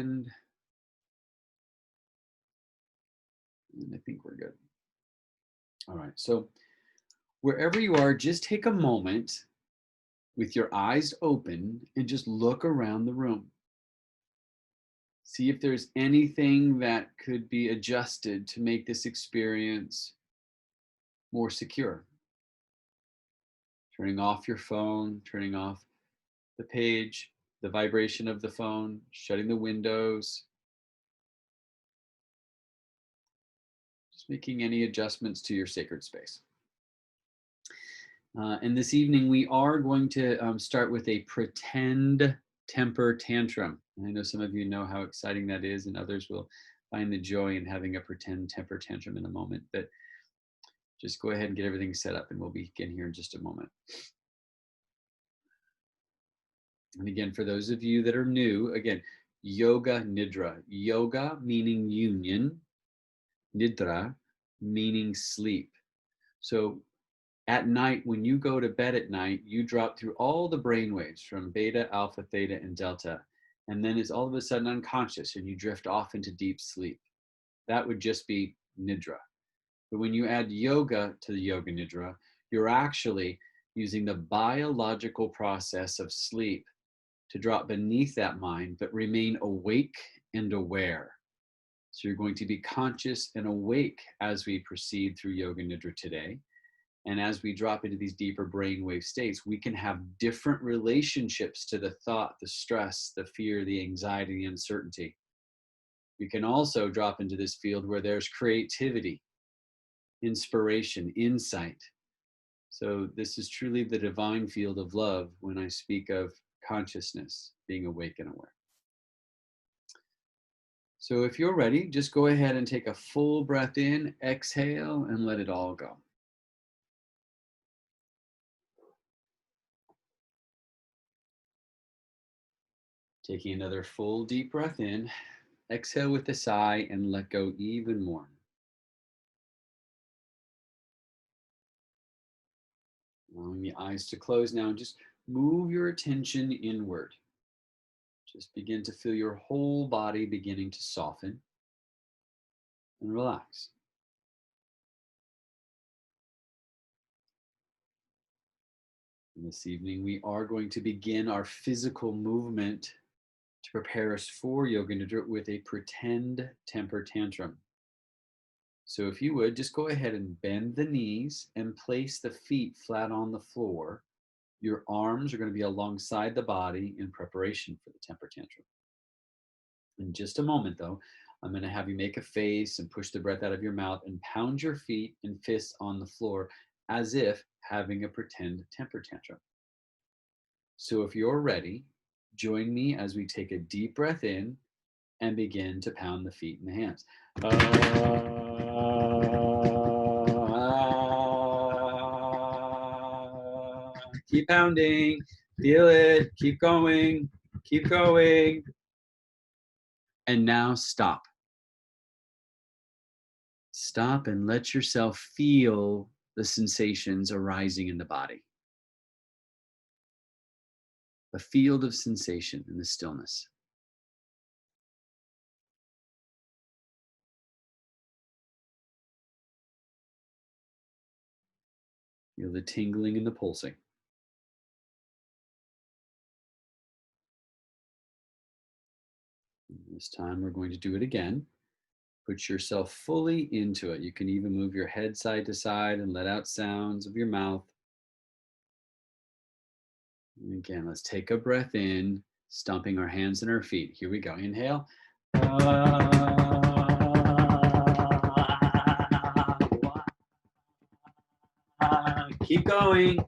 And I think we're good. All right. So wherever you are, just take a moment with your eyes open and just look around the room. See if there's anything that could be adjusted to make this experience more secure. Turning off your phone, turning off the page, the vibration of the phone, shutting the windows, just making any adjustments to your sacred space. And this evening, we are going to start with a pretend temper tantrum. And I know some of you know how exciting that is, and others will find the joy in having a pretend temper tantrum in a moment. But just go ahead and get everything set up, and we'll begin here in just a moment. And again, for those of you that are new, again, Yoga Nidra. Yoga meaning union, Nidra meaning sleep. So at night, when you go to bed at night, you drop through all the brain waves from beta, alpha, theta, and delta. And then it's all of a sudden unconscious and you drift off into deep sleep. That would just be Nidra. But when you add yoga to the Yoga Nidra, you're actually using the biological process of sleep to drop beneath that mind, but remain awake and aware. So you're going to be conscious and awake as we proceed through Yoga Nidra today. And as we drop into these deeper brainwave states, we can have different relationships to the thought, the stress, the fear, the anxiety, the uncertainty. We can also drop into this field where there's creativity, inspiration, insight. So this is truly the divine field of love when I speak of consciousness, being awake and aware. So if you're ready, just go ahead and take a full breath in, exhale, and let it all go. Taking another full deep breath in, exhale with a sigh, and let go even more. Allowing the eyes to close now, and just move your attention inward. Just begin to feel your whole body beginning to soften and relax. And this evening, we are going to begin our physical movement to prepare us for Yoga Nidra with a pretend temper tantrum. So if you would, just go ahead and bend the knees and place the feet flat on the floor. Your arms are going to be alongside the body in preparation for the temper tantrum. In just a moment, though, I'm going to have you make a face and push the breath out of your mouth and pound your feet and fists on the floor as if having a pretend temper tantrum. So if you're ready, join me as we take a deep breath in and begin to pound the feet and the hands. Keep pounding, feel it, keep going, keep going. And now stop. Stop and let yourself feel the sensations arising in the body. A field of sensation in the stillness. Feel the tingling and the pulsing. This time we're going to do it again. Put yourself fully into it. You can even move your head side to side and let out sounds of your mouth. And again, let's take a breath in, stomping our hands and our feet. Here we go. Inhale. Keep going.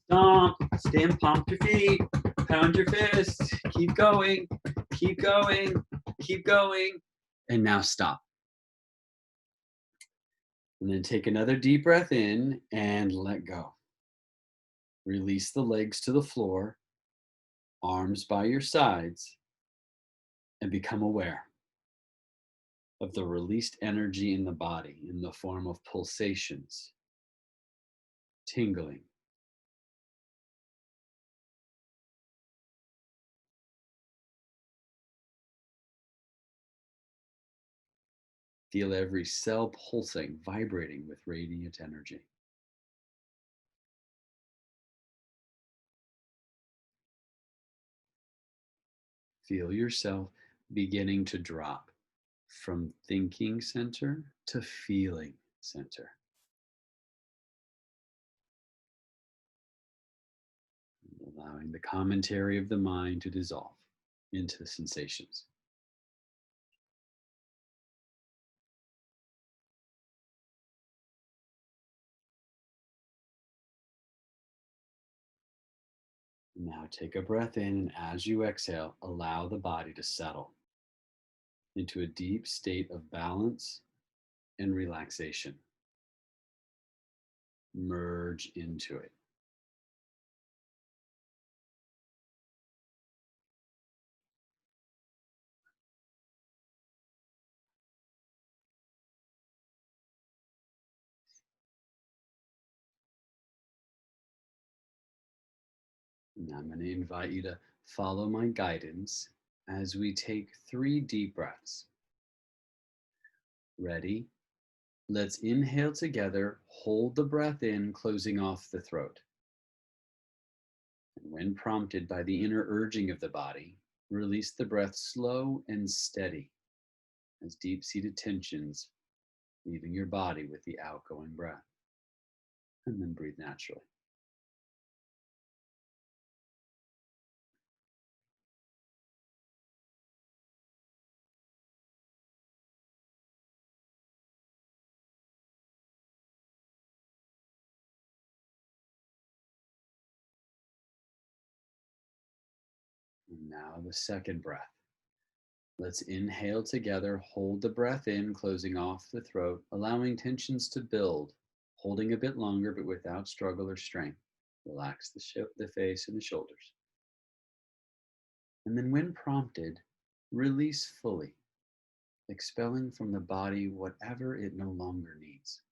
Stomp. Stand, pump your feet. Pound your fists. Keep going. Keep going. Keep going. And now stop. And then take another deep breath in and let go. Release the legs to the floor, arms by your sides, and become aware of the released energy in the body in the form of pulsations, tingling, Feel every cell pulsing, vibrating with radiant energy. Feel yourself beginning to drop from thinking center to feeling center, allowing the commentary of the mind to dissolve into the sensations. Now take a breath in, and as you exhale, allow the body to settle into a deep state of balance and relaxation. Merge into it. Now I'm going to invite you to follow my guidance as we take 3 deep breaths. Ready? Let's inhale together, hold the breath in, closing off the throat. And when prompted by the inner urging of the body, release the breath slow and steady as deep-seated tensions leaving your body with the outgoing breath. And then breathe naturally. And now the second breath. Let's inhale together, hold the breath in, closing off the throat, allowing tensions to build, holding a bit longer but without struggle or strain. Relax the face and the shoulders. And then when prompted, release fully, expelling from the body whatever it no longer needs.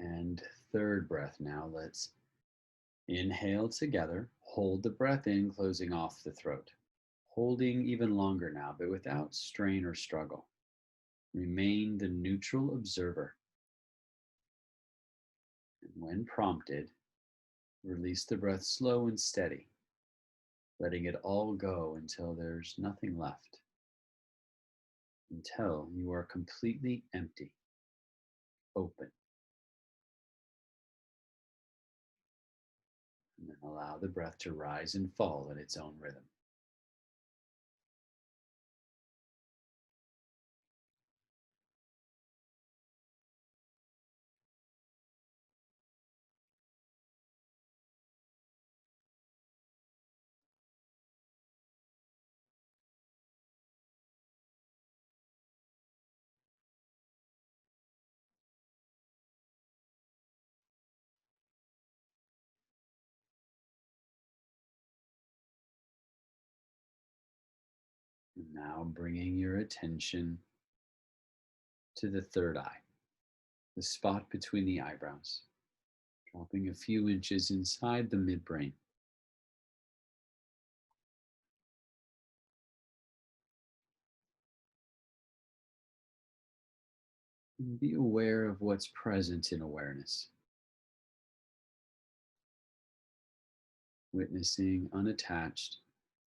And third breath now, let's inhale together, hold the breath in, closing off the throat. Holding even longer now, but without strain or struggle. Remain the neutral observer. And when prompted, release the breath slow and steady, letting it all go until there's nothing left, until you are completely empty, open. And then allow the breath to rise and fall at its own rhythm. And now bringing your attention to the third eye, the spot between the eyebrows, dropping a few inches inside the midbrain. And be aware of what's present in awareness, witnessing unattached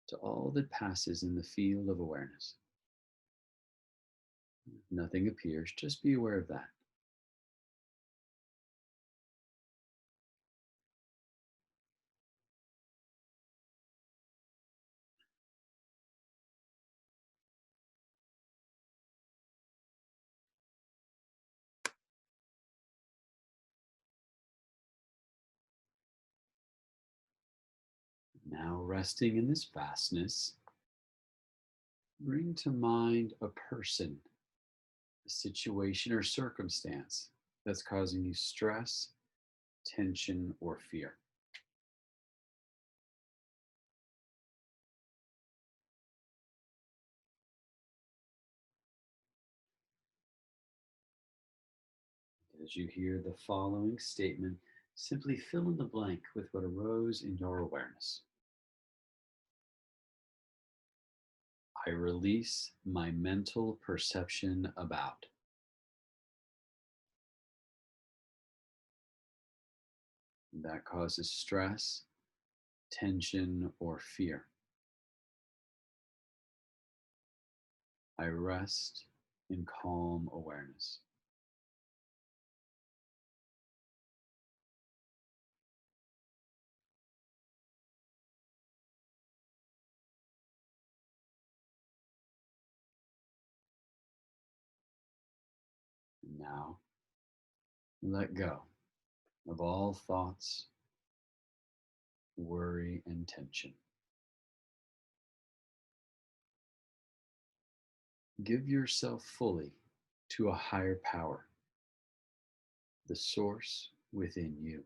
to all that passes in the field of awareness. Nothing appears, just be aware of that. Now, resting in this vastness, bring to mind a person, a situation, or circumstance that's causing you stress, tension, or fear. As you hear the following statement, simply fill in the blank with what arose in your awareness. I release my mental perception about. That causes stress, tension, or fear. I rest in calm awareness. And now, let go of all thoughts, worry, and tension. Give yourself fully to a higher power, the source within you.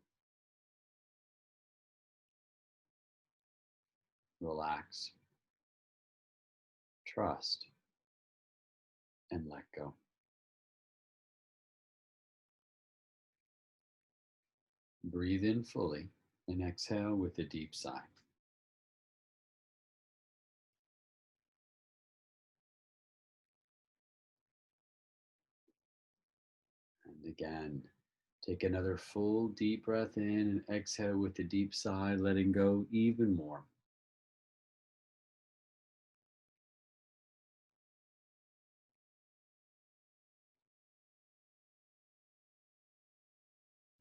Relax, trust, and let go. Breathe in fully and exhale with a deep sigh. And again, take another full deep breath in and exhale with a deep sigh, letting go even more.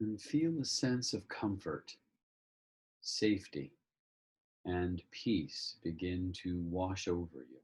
And feel a sense of comfort, safety, and peace begin to wash over you.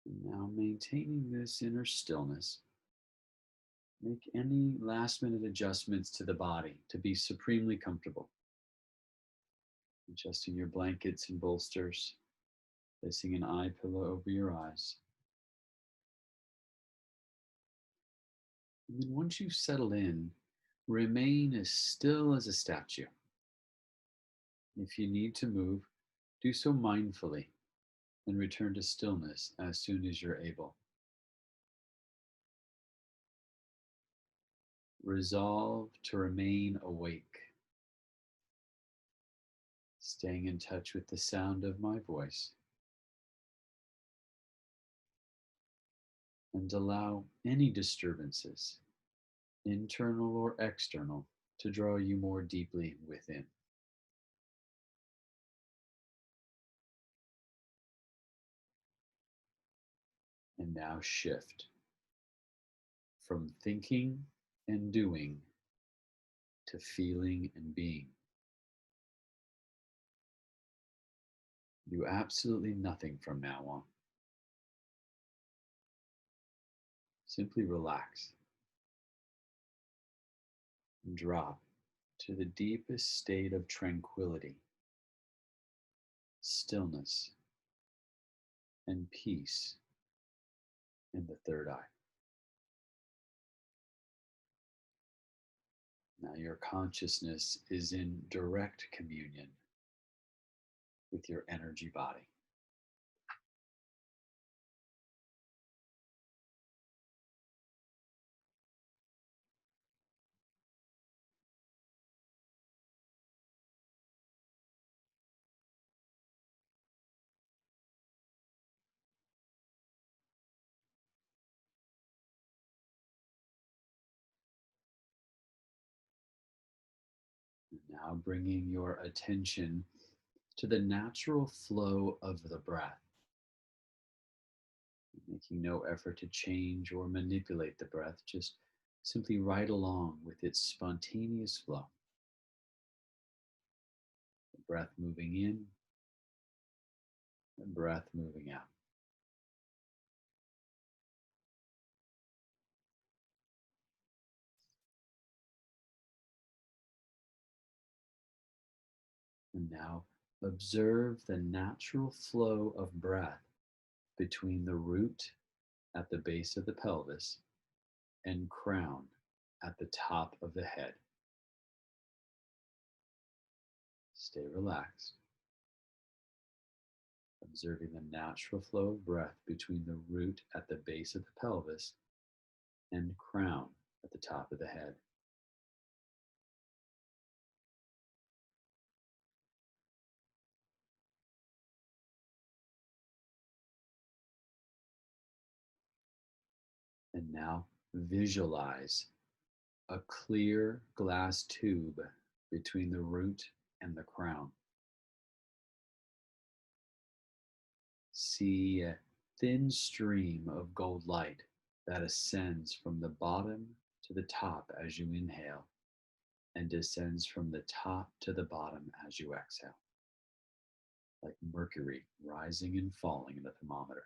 And now, maintaining this inner stillness, make any last minute adjustments to the body to be supremely comfortable. Adjusting your blankets and bolsters, placing an eye pillow over your eyes. And then once you've settled in, remain as still as a statue. If you need to move, do so mindfully and return to stillness as soon as you're able. Resolve to remain awake, staying in touch with the sound of my voice, and allow any disturbances, internal or external, to draw you more deeply within. And now shift from thinking and doing to feeling and being. Do absolutely nothing from now on. Simply relax and drop to the deepest state of tranquility, stillness, and peace in the third eye. Now your consciousness is in direct communion with your energy body. Now bringing your attention to the natural flow of the breath, making no effort to change or manipulate the breath, just simply ride along with its spontaneous flow. The breath moving in, the breath moving out. And now Observe the natural flow of breath between the root at the base of the pelvis and crown at the top of the head. Stay relaxed, observing the natural flow of breath between the root at the base of the pelvis and crown at the top of the head. And now visualize a clear glass tube between the root and the crown. See a thin stream of gold light that ascends from the bottom to the top as you inhale and descends from the top to the bottom as you exhale, like mercury rising and falling in the thermometer.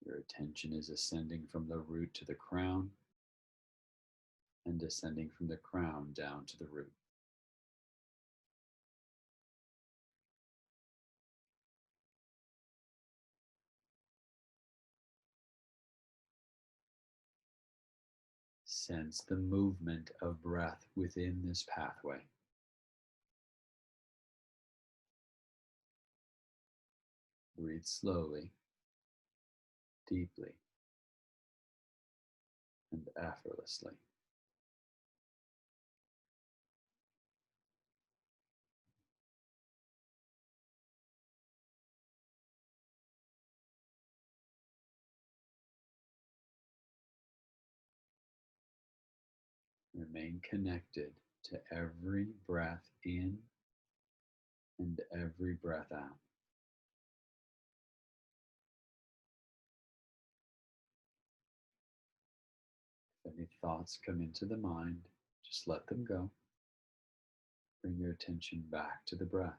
Your attention is ascending from the root to the crown and descending from the crown down to the root. Sense the movement of breath within this pathway. Breathe slowly, deeply, and effortlessly. Remain connected to every breath in and every breath out. If any thoughts come into the mind, just let them go. Bring your attention back to the breath.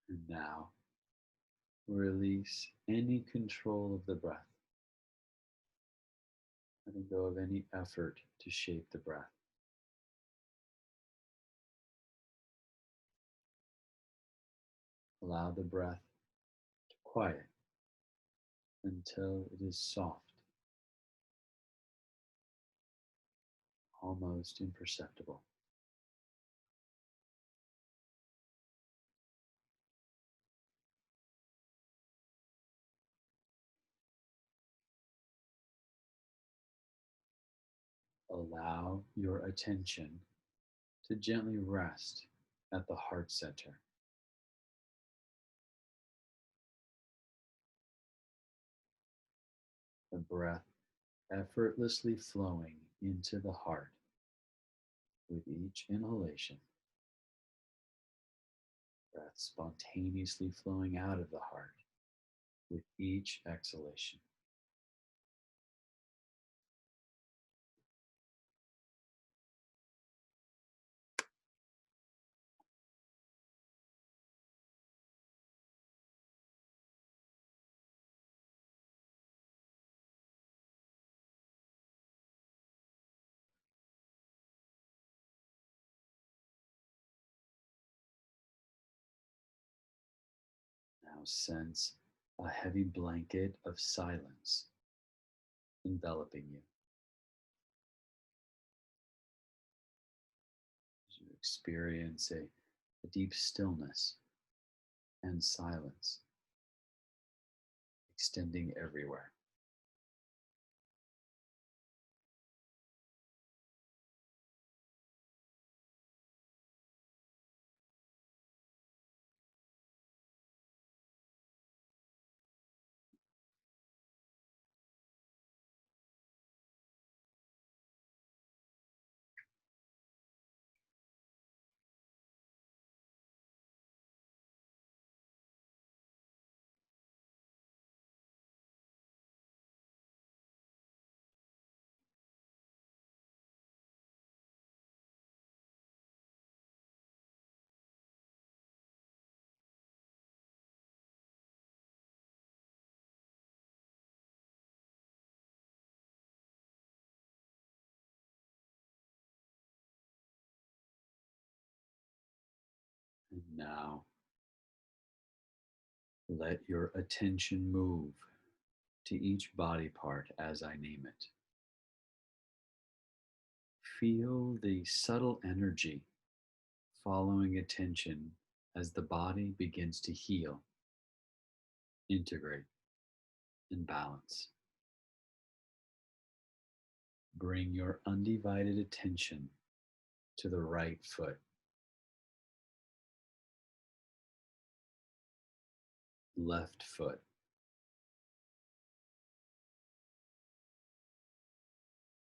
And now, release any control of the breath, letting go of any effort to shape the breath. Allow the breath to quiet until it is soft, almost imperceptible. Allow your attention to gently rest at the heart center. The breath effortlessly flowing into the heart with each inhalation, breath spontaneously flowing out of the heart with each exhalation. Now sense a heavy blanket of silence enveloping you as you experience a deep stillness and silence extending everywhere. And now let your attention move to each body part as I name it. Feel the subtle energy following attention as the body begins to heal, integrate, and balance. Bring your undivided attention to the right foot, left foot,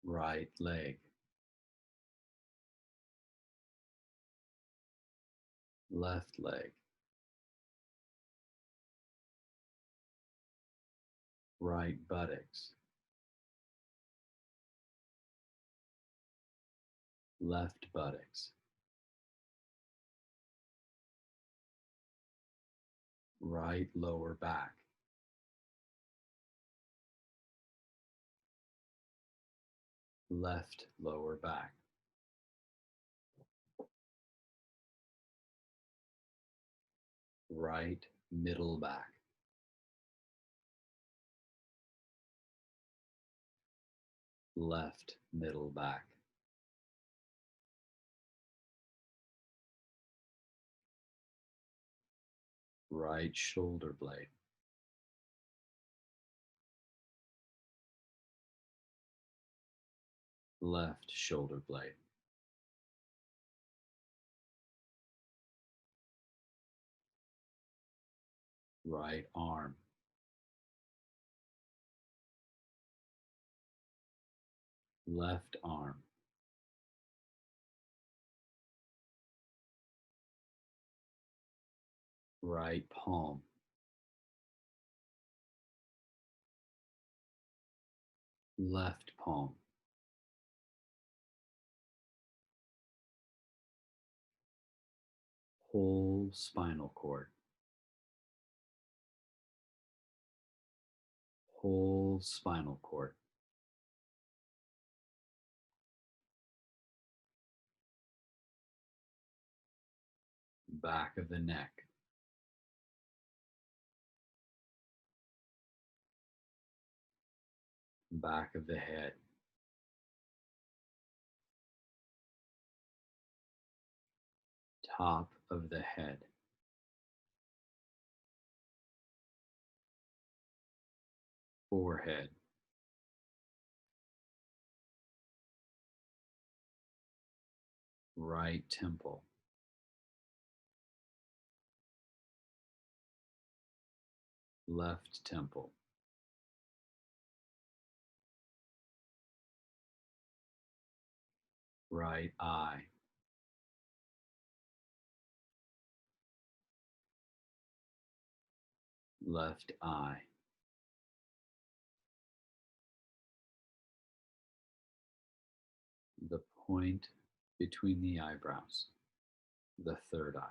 right leg, left leg, right buttocks, left buttocks, right lower back, left lower back, right middle back, left middle back, right shoulder blade, left shoulder blade, right arm, left arm, right palm, left palm, whole spinal cord, whole spinal cord, back of the neck, back of the head, top of the head, forehead, right temple, left temple, right eye, left eye, the point between the eyebrows, the third eye.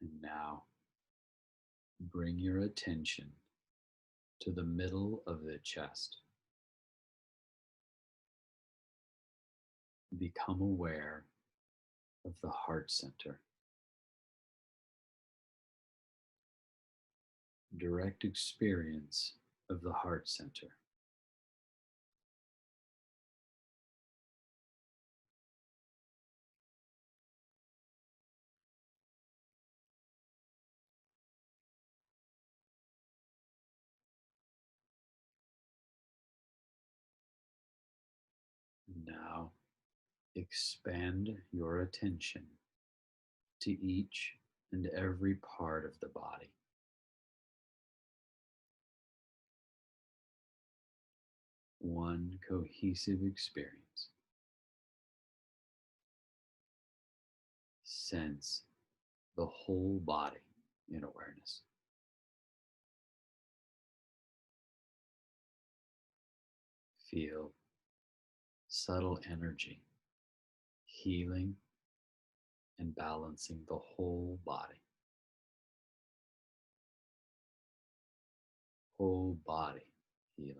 And now bring your attention to the middle of the chest. Become aware of the heart center. Direct experience of the heart center. Now expand your attention to each and every part of the body. One cohesive experience. Sense the whole body in awareness. Feel subtle energy, healing and balancing the whole body healing.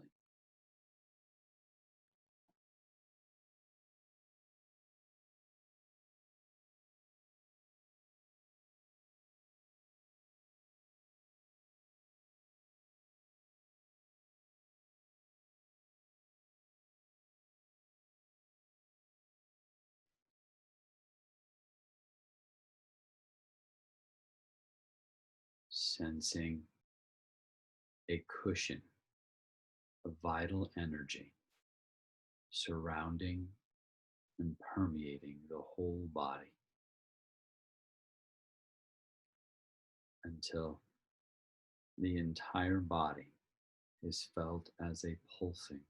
Sensing a cushion of vital energy surrounding and permeating the whole body until the entire body is felt as a pulsing,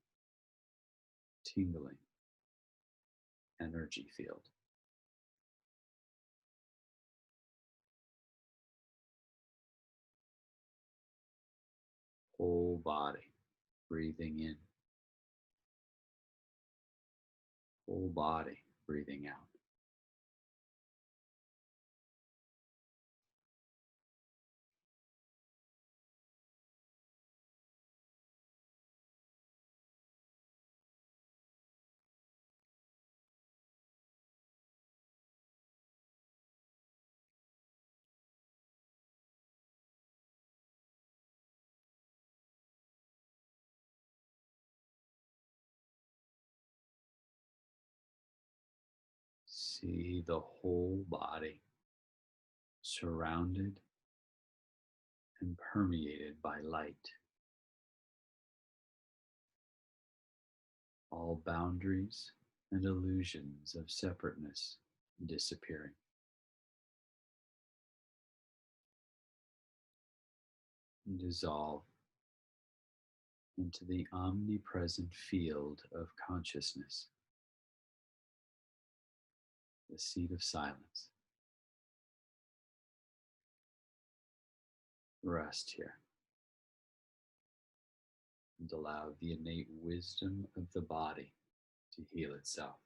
tingling energy field. Whole body breathing in, whole body breathing out. See the whole body surrounded and permeated by light. All boundaries and illusions of separateness disappearing. Dissolve into the omnipresent field of consciousness, the seat of silence. Rest here and allow the innate wisdom of the body to heal itself.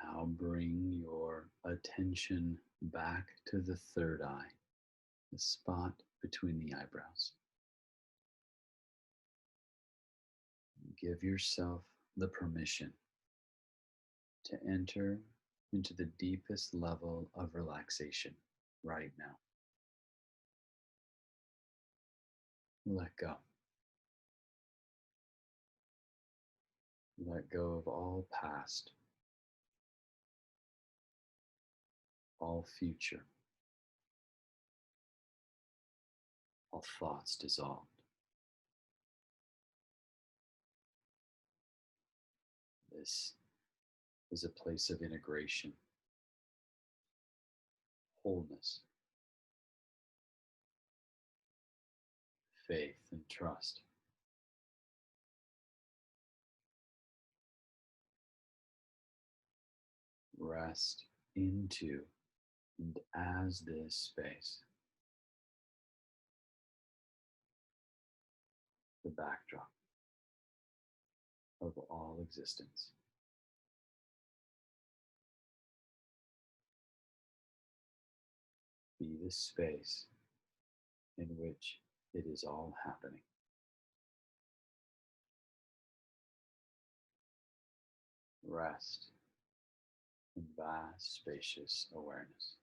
Now bring your attention back to the third eye, the spot between the eyebrows. Give yourself the permission to enter into the deepest level of relaxation right now. Let go. Let go of all past, all future, all thoughts dissolved. This is a place of integration, wholeness, faith and trust. Rest into and as this space, the backdrop of all existence. Be the space in which it is all happening. Rest in vast, spacious awareness.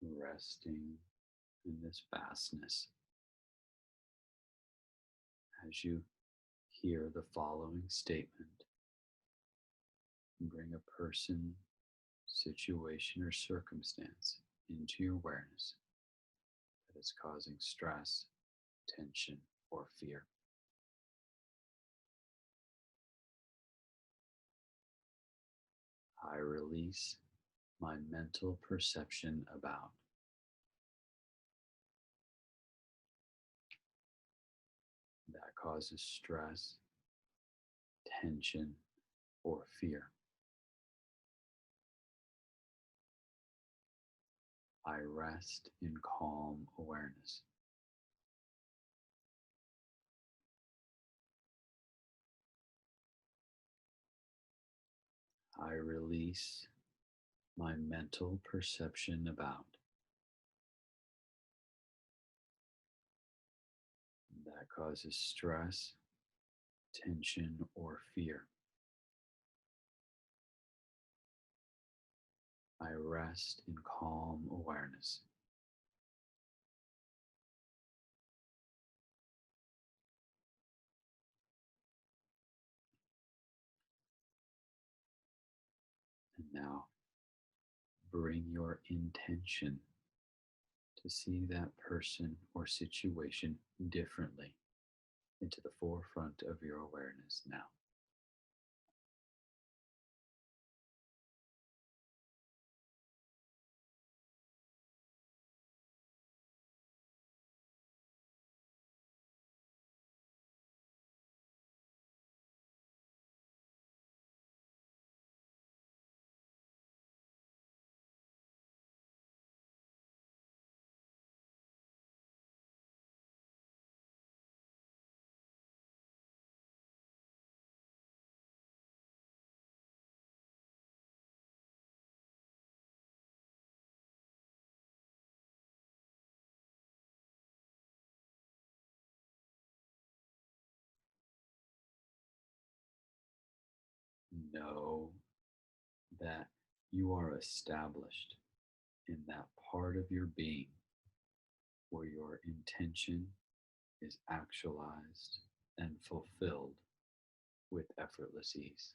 Resting in this vastness as you hear the following statement. Bring a person, situation, or circumstance into your awareness that is causing stress, tension, or fear. I release my mental perception about that causes stress, tension, or fear. I rest in calm awareness. I release my mental perception about that causes stress, tension, or fear. I rest in calm awareness. And now bring your intention to see that person or situation differently into the forefront of your awareness now. Know that you are established in that part of your being where your intention is actualized and fulfilled with effortless ease.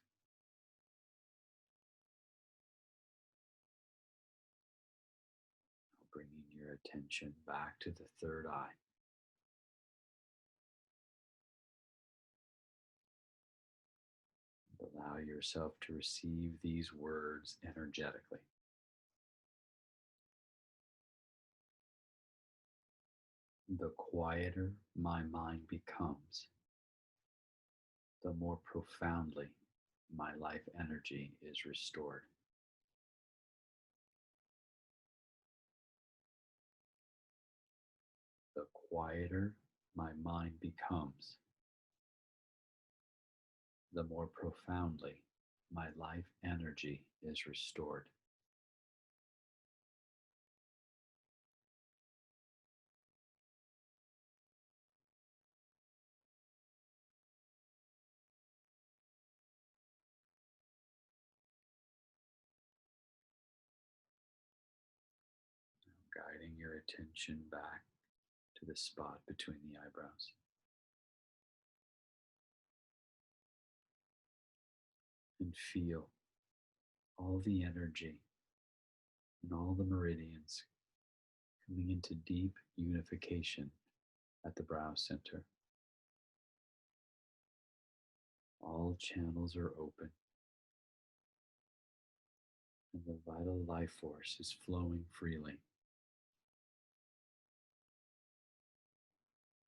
Now bringing your attention back to the third eye. Allow yourself to receive these words energetically. The quieter my mind becomes, the more profoundly my life energy is restored. The quieter my mind becomes, the more profoundly my life energy is restored. Guiding your attention back to the spot between the eyebrows. And feel all the energy and all the meridians coming into deep unification at the brow center. All channels are open, and the vital life force is flowing freely,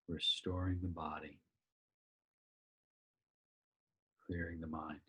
restoring the body, clearing the mind.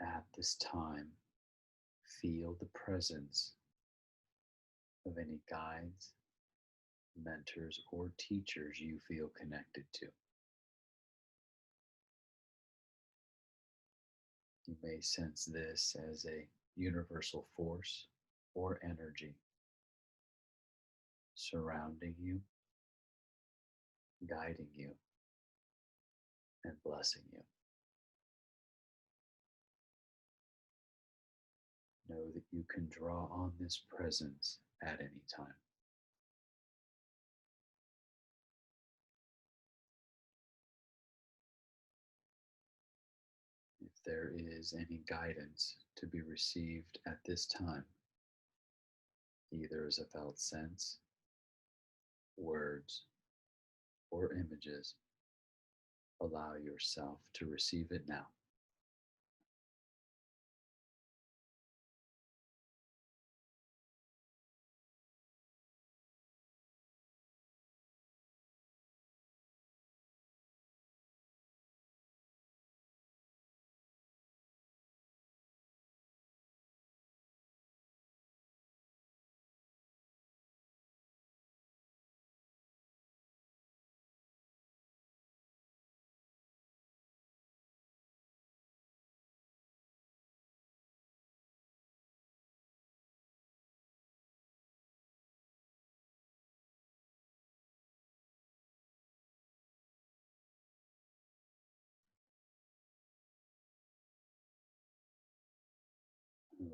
And at this time, feel the presence of any guides, mentors, or teachers you feel connected to. You may sense this as a universal force or energy surrounding you, guiding you, and blessing you. Know that you can draw on this presence at any time. If there is any guidance to be received at this time, either as a felt sense, words, or images, allow yourself to receive it now.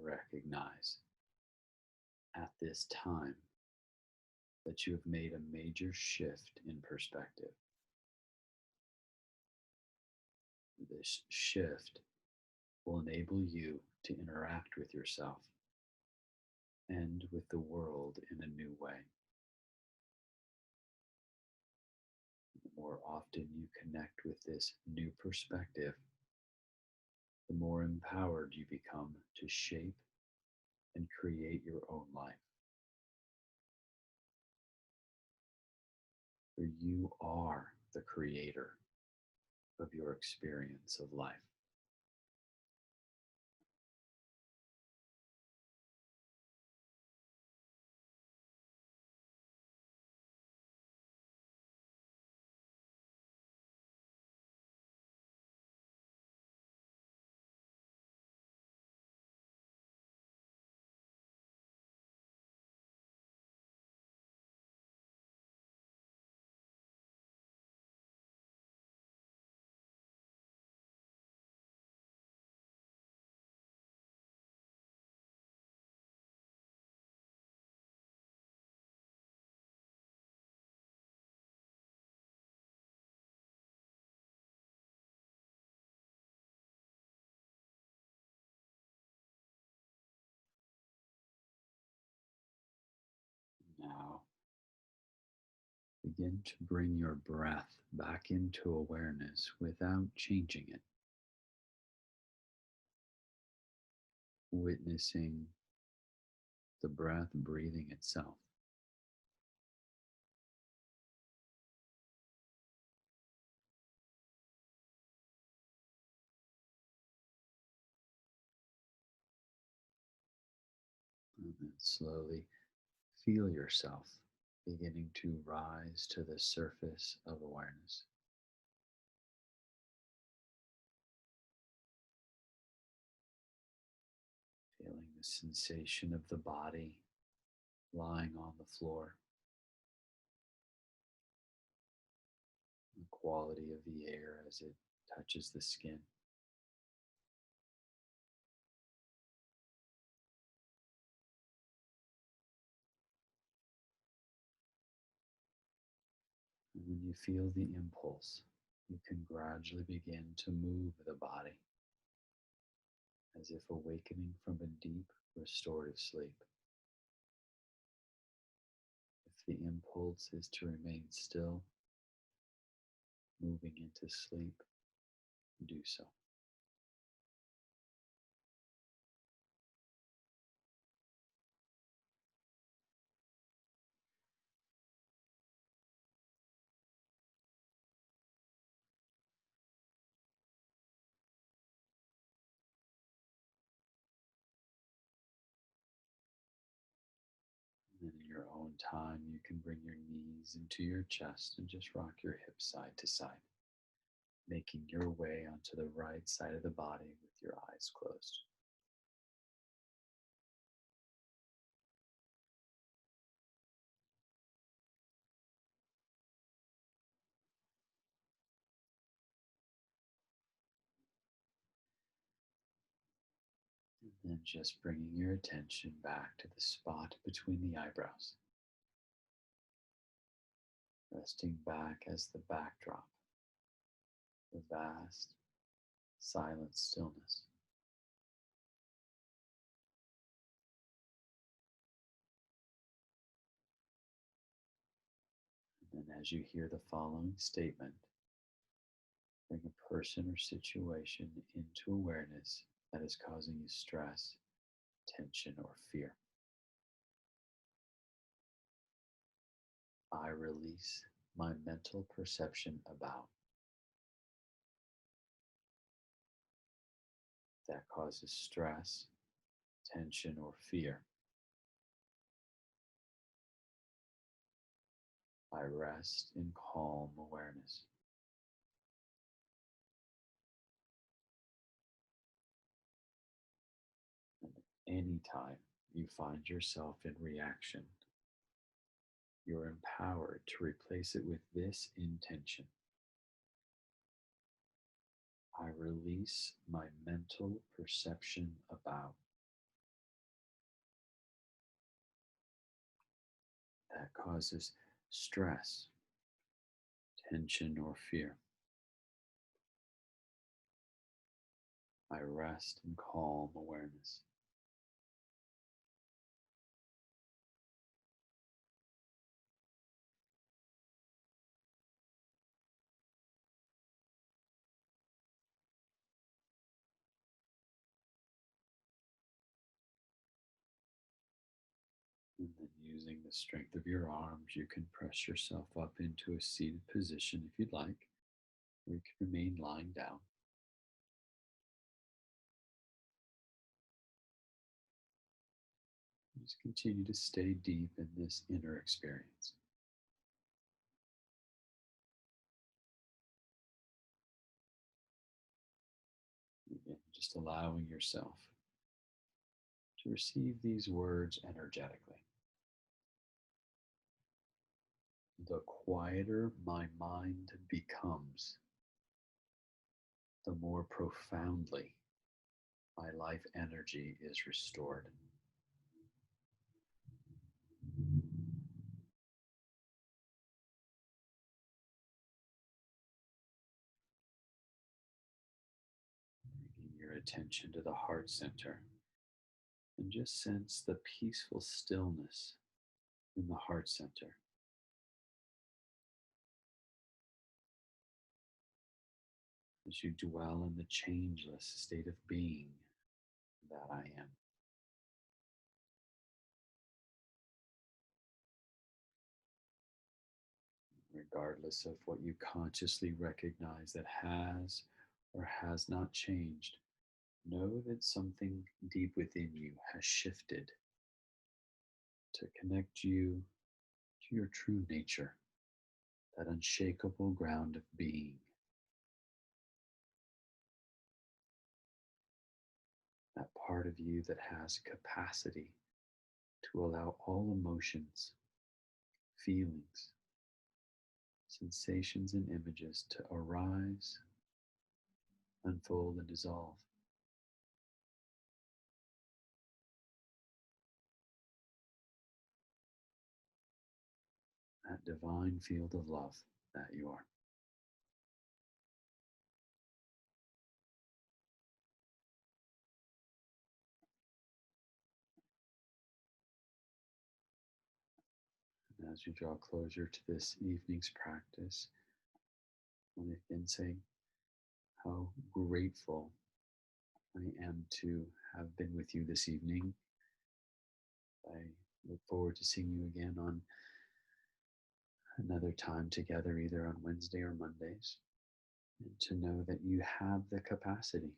Recognize at this time that you have made a major shift in perspective. This shift will enable you to interact with yourself and with the world in a new way. The more often you connect with this new perspective, the more empowered you become to shape and create your own life. For you are the creator of your experience of life. Begin to bring your breath back into awareness without changing it, witnessing the breath breathing itself. And then slowly feel yourself beginning to rise to the surface of awareness. Feeling the sensation of the body lying on the floor, the quality of the air as it touches the skin. And when you feel the impulse, you can gradually begin to move the body as if awakening from a deep restorative sleep. If the impulse is to remain still, moving into sleep, do so. And in your own time, you can bring your knees into your chest and just rock your hips side to side, making your way onto the right side of the body with your eyes closed. And then just bringing your attention back to the spot between the eyebrows, resting back as the backdrop, the vast, silent stillness. And then as you hear the following statement, bring a person or situation into awareness that is causing you stress, tension, or fear. I release my mental perception about that causes stress, tension, or fear. I rest in calm awareness. And anytime you find yourself in reaction, you're empowered to replace it with this intention. I release my mental perception about that causes stress, tension, or fear. I rest in calm awareness. And then using the strength of your arms, you can press yourself up into a seated position if you'd like, or you can remain lying down. Just continue to stay deep in this inner experience. Again, just allowing yourself to receive these words energetically. The quieter my mind becomes, the more profoundly my life energy is restored. Bringing your attention to the heart center and just sense the peaceful stillness in the heart center. as you dwell in the changeless state of being that I am. Regardless of what you consciously recognize that has or has not changed, know that something deep within you has shifted to connect you to your true nature, that unshakable ground of being, that part of you that has capacity to allow all emotions, feelings, sensations, and images to arise, unfold, and dissolve. That divine field of love that you are. And as you draw closer to this evening's practice, I want to again say how grateful I am to have been with you this evening. I look forward to seeing you again on another time together, either on Wednesday or Mondays, and to know that you have the capacity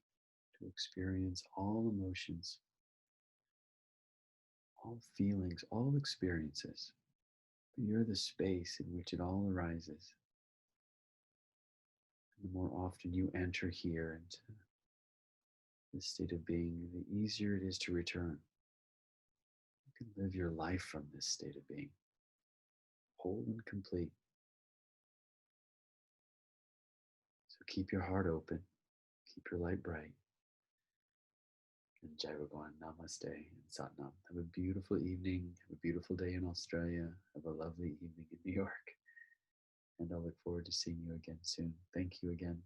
to experience all emotions, all feelings, all experiences. But you're the space in which it all arises. And the more often you enter here into this state of being, the easier it is to return. You can live your life from this state of being, whole and complete. So keep your heart open, keep your light bright, and Jai Bhagwan, Namaste, and Satnam. Have a beautiful evening, have a beautiful day in Australia, have a lovely evening in New York, and I'll look forward to seeing you again soon. Thank you again.